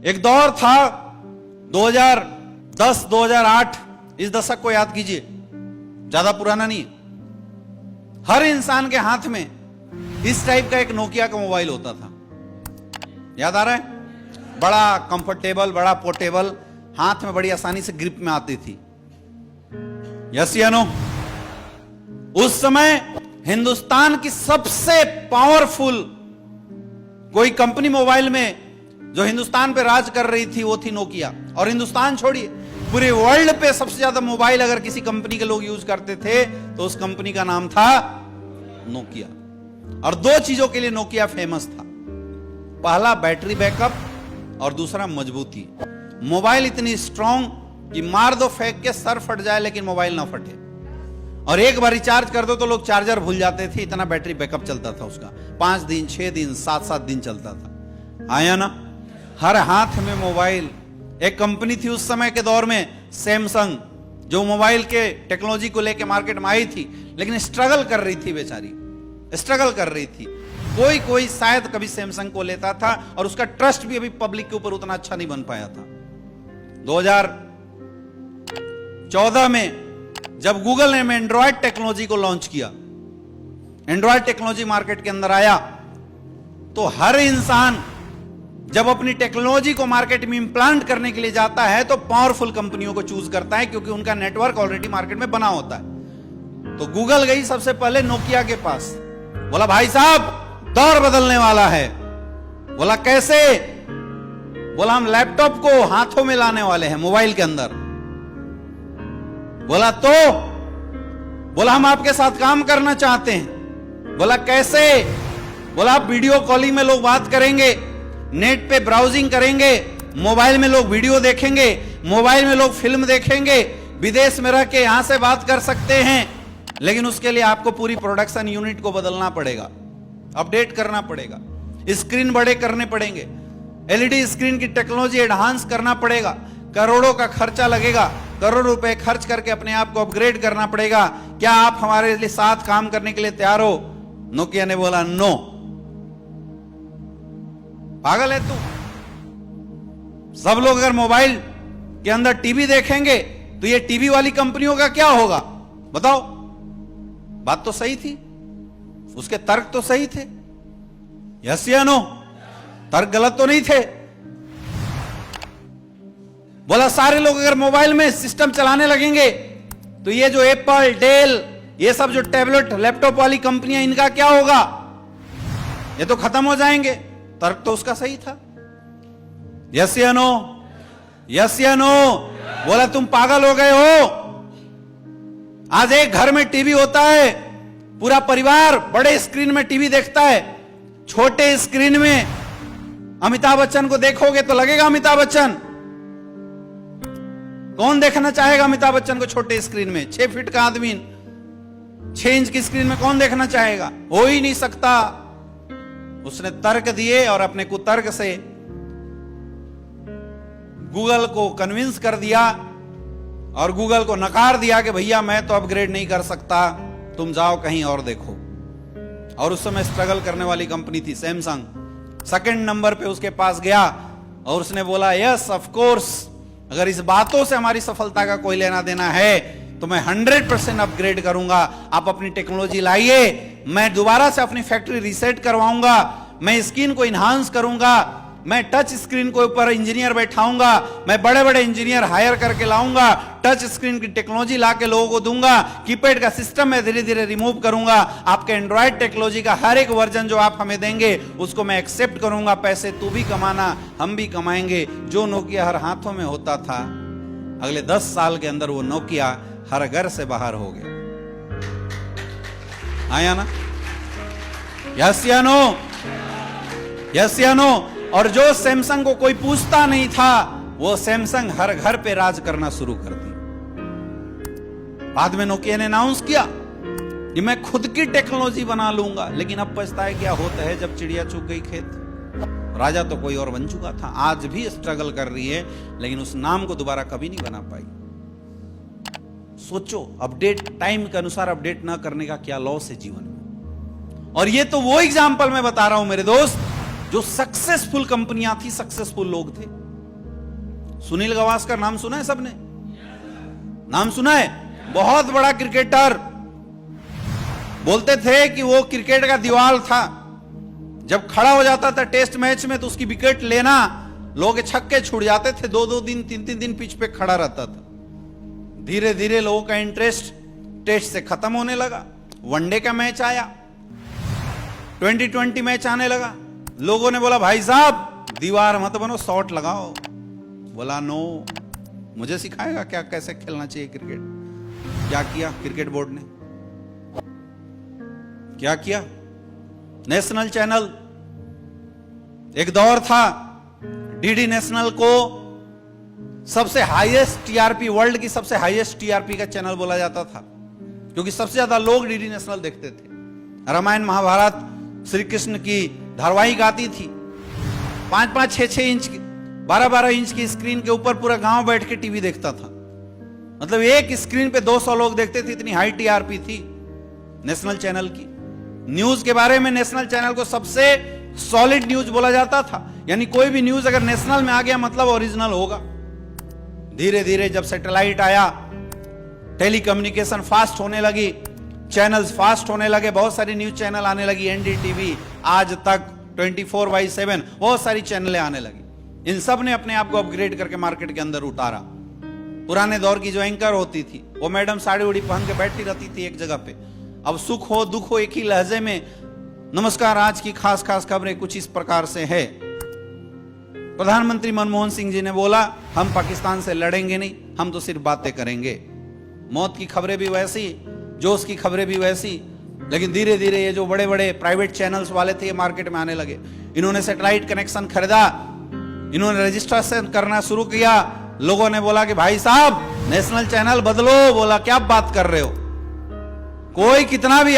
एक दौर था 2010 2008, इस दशक को याद कीजिए, ज्यादा पुराना नहीं है। हर इंसान के हाथ में इस टाइप का एक नोकिया का मोबाइल होता था, याद आ रहा है? बड़ा कंफर्टेबल, बड़ा पोर्टेबल, हाथ में बड़ी आसानी से ग्रिप में आती थी। यस या नो? उस समय हिंदुस्तान की सबसे पावरफुल कोई कंपनी मोबाइल में जो हिंदुस्तान पे राज कर रही थी वो थी नोकिया। और हिंदुस्तान छोड़िए, पूरे वर्ल्ड पे सबसे ज्यादा मोबाइल अगर किसी कंपनी के लोग यूज करते थे तो उस कंपनी का नाम था नोकिया। और दो चीजों के लिए नोकिया फेमस था, पहला बैटरी बैकअप और दूसरा मजबूती। मोबाइल इतनी स्ट्रांग कि मार दो फेंक के सर फट जाए लेकिन मोबाइल ना फटे, और एक बार रिचार्ज कर दो तो लोग चार्जर भूल जाते थे, इतना बैटरी बैकअप चलता था उसका। 5 दिन 6 दिन 7-7 दिन चलता था। आया ना? हर हाथ में मोबाइल। एक कंपनी थी उस समय के दौर में सैमसंग, जो मोबाइल के टेक्नोलॉजी को लेकर मार्केट में आई थी, लेकिन स्ट्रगल कर रही थी बेचारी, स्ट्रगल कर रही थी। कोई शायद कभी सैमसंग को लेता था, और उसका ट्रस्ट भी अभी पब्लिक के ऊपर उतना अच्छा नहीं बन पाया था। 2014 में जब गूगल ने एंड्रॉयड टेक्नोलॉजी को लॉन्च किया, एंड्रॉयड टेक्नोलॉजी मार्केट के अंदर आया, तो हर इंसान जब अपनी टेक्नोलॉजी को मार्केट में इंप्लांट करने के लिए जाता है तो पावरफुल कंपनियों को चूज करता है, क्योंकि उनका नेटवर्क ऑलरेडी मार्केट में बना होता है। तो गूगल गई सबसे पहले नोकिया के पास, बोला भाई साहब दौर बदलने वाला है। बोला कैसे? बोला हम लैपटॉप को हाथों में लाने वाले हैं मोबाइल के अंदर। बोला तो? बोला हम आपके साथ काम करना चाहते हैं। बोला कैसे? बोला आप वीडियो कॉलिंग में लोग बात करेंगे, नेट पे ब्राउजिंग करेंगे, मोबाइल में लोग वीडियो देखेंगे, मोबाइल में लोग फिल्म देखेंगे, विदेश में रह के यहां से बात कर सकते हैं, लेकिन उसके लिए आपको पूरी प्रोडक्शन यूनिट को बदलना पड़ेगा, अपडेट करना पड़ेगा, स्क्रीन बड़े करने पड़ेंगे, एलईडी स्क्रीन की टेक्नोलॉजी एडवांस करना पड़ेगा, करोड़ों का खर्चा लगेगा, करोड़ रुपए खर्च करके अपने आप को अपग्रेड करना पड़ेगा। क्या आप हमारे लिए साथ काम करने के लिए तैयार हो? नोकिया ने बोला नो। पागल है तू? सब लोग अगर मोबाइल के अंदर टीवी देखेंगे तो ये टीवी वाली कंपनियों का क्या होगा? बताओ। बात तो सही थी, उसके तर्क तो सही थे, यस या नो? तर्क गलत तो नहीं थे। बोला सारे लोग अगर मोबाइल में सिस्टम चलाने लगेंगे तो ये जो एप्पल, डेल, ये सब जो टैबलेट लैपटॉप वाली कंपनियां, इनका क्या होगा? ये तो खत्म हो जाएंगे। तर्क तो उसका सही था, यस या नो? यस या नो? बोला तुम पागल हो गए हो? आज एक घर में टीवी होता है, पूरा परिवार बड़े स्क्रीन में टीवी देखता है, छोटे स्क्रीन में अमिताभ बच्चन को देखोगे तो लगेगा अमिताभ बच्चन। कौन देखना चाहेगा अमिताभ बच्चन को छोटे स्क्रीन में? 6 फीट का आदमी 6 इंच की स्क्रीन में कौन देखना चाहेगा? हो ही नहीं सकता। उसने तर्क दिए और अपने कुतर्क से गूगल को कन्विंस कर दिया और गूगल को नकार दिया कि भैया मैं तो अपग्रेड नहीं कर सकता, तुम जाओ कहीं और देखो। और उस समय स्ट्रगल करने वाली कंपनी थी सैमसंग। सेकंड नंबर पे उसके पास गया और उसने बोला यस ऑफ कोर्स, अगर इस बातों से हमारी सफलता का कोई लेना देना है तो मैं 100% अपग्रेड करूंगा। आप अपनी टेक्नोलॉजी लाइए, मैं दोबारा से अपनी फैक्ट्री रीसेट करवाऊंगा, मैं स्क्रीन को इन्हांस करूंगा, मैं टच स्क्रीन के ऊपर इंजीनियर बैठाऊंगा, मैं बड़े बड़े इंजीनियर हायर करके लाऊंगा, टच स्क्रीन की टेक्नोलॉजी लाके लोगों को दूंगा, कीपैड का सिस्टम मैं धीरे धीरे रिमूव करूंगा, आपके एंड्रॉइड टेक्नोलॉजी का हर एक वर्जन जो आप हमें देंगे उसको मैं एक्सेप्ट करूंगा, पैसे तू भी कमाना हम भी कमाएंगे। जो नोकिया हर हाथों में होता था, अगले 10 साल के अंदर वो नोकिया हर घर से बाहर हो गया। आया ना? यस या नो? यस या नो? और जो सैमसंग को कोई पूछता नहीं था, वो सैमसंग हर घर पे राज करना शुरू कर दी। बाद में नोकिया ने अनाउंस किया कि मैं खुद की टेक्नोलॉजी बना लूंगा, लेकिन अब पछताए क्या होता है जब चिड़िया चुग गई खेत। राजा तो कोई और बन चुका था, आज भी स्ट्रगल कर रही है, लेकिन उस नाम को दोबारा कभी नहीं बना पाई। सोचो, अपडेट टाइम के अनुसार अपडेट ना करने का क्या लॉस है जीवन में। और ये तो वो एग्जांपल मैं बता रहा हूं मेरे दोस्त, जो सक्सेसफुल कंपनियां थी, सक्सेसफुल लोग थे। सुनील गावस्कर नाम सुना है सबने? नाम सुना है? बहुत बड़ा क्रिकेटर। बोलते थे कि वो क्रिकेट का दीवार था। जब खड़ा हो जाता था टेस्ट मैच में तो उसकी विकेट लेना, लोगों के छक्के छूट जाते थे। 2-2 दिन 3-3 दिन पिच पे खड़ा रहता था। धीरे धीरे लोगों का इंटरेस्ट टेस्ट से खत्म होने लगा। वनडे का मैच आया, 2020 मैच आने लगा। लोगों ने बोला भाई साहब दीवार मत बनो, शॉट लगाओ। बोला नो, मुझे सिखाएगा क्या कैसे खेलना चाहिए क्रिकेट? क्या किया क्रिकेट बोर्ड ने? क्या किया? नेशनल चैनल, एक दौर था डीडी नेशनल को सबसे हाईएस्ट टीआरपी, वर्ल्ड की सबसे हाईएस्ट टीआरपी का चैनल बोला जाता था, क्योंकि सबसे ज्यादा लोग डीडी नेशनल देखते थे। रामायण महाभारत श्री कृष्ण की धारावाहिक आती थी। 5-5, 6-6 इंच की, 12-12 इंच की स्क्रीन के ऊपर पूरा गांव बैठ के टीवी देखता था। मतलब एक स्क्रीन पे 200 लोग देखते थे, इतनी हाई टीआरपी थी नेशनल चैनल की। न्यूज के बारे में नेशनल चैनल को सबसे सॉलिड न्यूज बोला जाता था, यानी कोई भी न्यूज अगर नेशनल में आ गया मतलब ओरिजिनल होगा। धीरे धीरे जब सैटेलाइट आया, टेलीकम्युनिकेशन फास्ट होने लगी, चैनल्स फास्ट होने लगे, बहुत सारी न्यूज चैनल आने लगी, एनडीटीवी, आज तक 24/7 बहुत सारी चैनलें आने लगी। इन सब ने अपने आप को अपग्रेड करके मार्केट के अंदर उतारा। पुराने दौर की जो एंकर होती थी वो मैडम साड़ी उड़ी पहन के बैठी रहती थी एक जगह पे। अब सुख हो दुख हो एक ही लहजे में, नमस्कार आज की खास खास खबरें कुछ इस प्रकार से है। प्रधानमंत्री मनमोहन सिंह जी ने बोला हम पाकिस्तान से लड़ेंगे नहीं, हम तो सिर्फ बातें करेंगे। मौत की खबरें भी वैसी, जोश की खबरें भी वैसी। लेकिन धीरे धीरे ये जो बड़े बड़े प्राइवेट चैनल्स वाले थे ये मार्केट में आने लगे। इन्होंने सैटेलाइट कनेक्शन खरीदा, इन्होंने रजिस्ट्रेशन करना शुरू किया। लोगों ने बोला कि भाई साहब नेशनल चैनल बदलो। बोला क्या बात कर रहे हो, कोई कितना भी